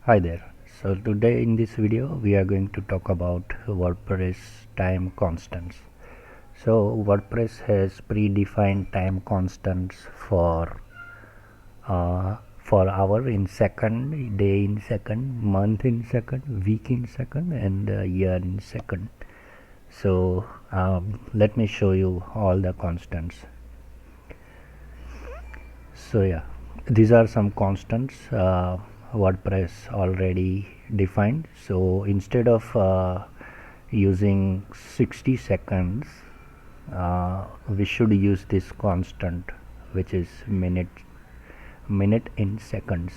Hi there. So today in this video we are going to talk about WordPress time constants. So WordPress has predefined time constants for hour in second, day in second, month in second, week in second, and year in second. So let me show you all the constants. So yeah, these are some constants WordPress already defined. So instead of using 60 seconds, we should use this constant, which is minute in seconds.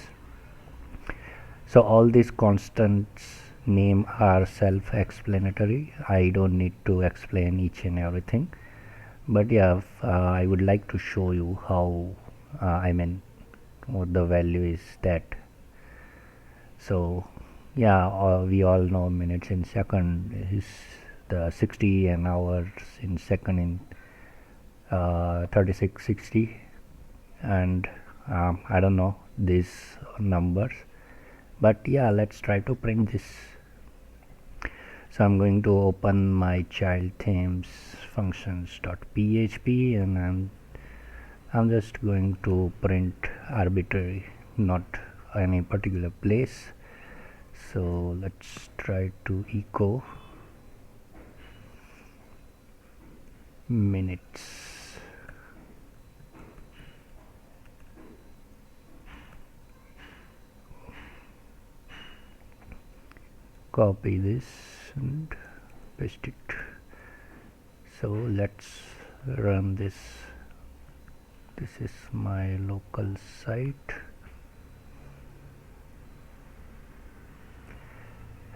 So all these constants name are self-explanatory. I don't need to explain each and everything, but yeah, I would like to show you how what the value is that. So yeah, we all know minutes in second is the 60 and hours in second in 3660, and I don't know these numbers, but yeah, let's try to print this. So I'm going to open my child themes functions.php, and I'm just going to print arbitrary, not any particular place. So let's try to echo minutes. Copy this and paste it. So let's run this. This is my local site,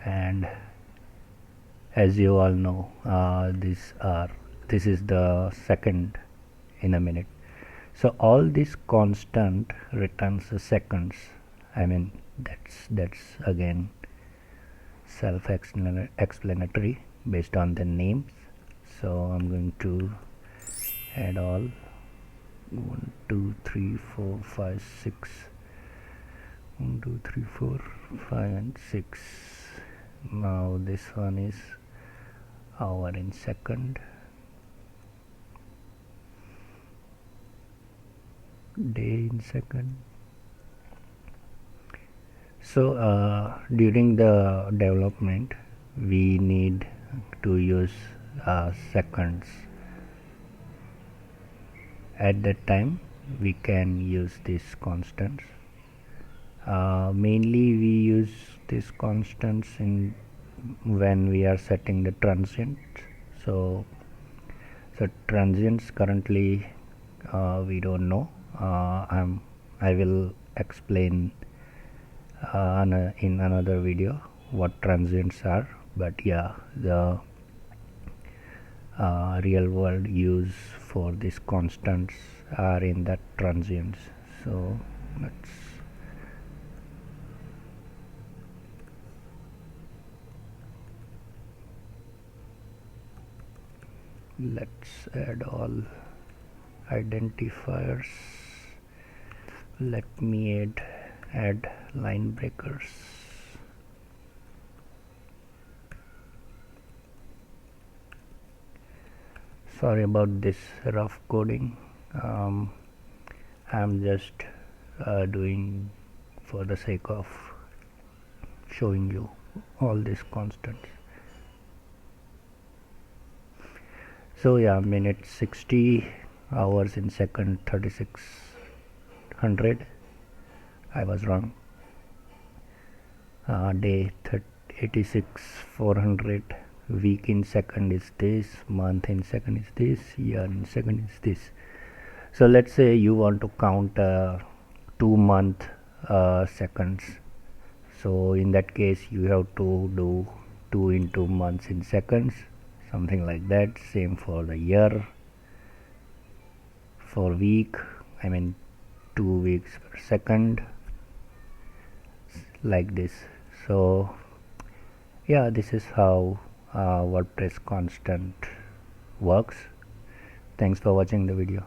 and as you all know, this is the second in a minute. So all this constant returns seconds. That's again self-explanatory based on the names. So I'm going to add all 1 2 3 4 5 6 1 2 3 4 5 and 6. Now this one is hour in second, day in second. So during the development we need to use seconds. At that time we can use these constants. Mainly we use these constants in when we are setting the transients. So transients currently we don't know. I will explain in another video what transients are, but yeah, the real world use for these constants are in that transients. So let's add all identifiers. Let me add line breakers. Sorry about this rough coding. I'm just doing for the sake of showing you all these constants. So yeah, minute 60, hours in second 3600. I was wrong. Day 86 400. Week in second is this, month in second is this, year in second is this. So let's say you want to count 2 month seconds. So in that case you have to do 2 into months in seconds, something like that. Same for the year. For week, 2 weeks per second, like this. So yeah, this is how WordPress constant works. Thanks for watching the video.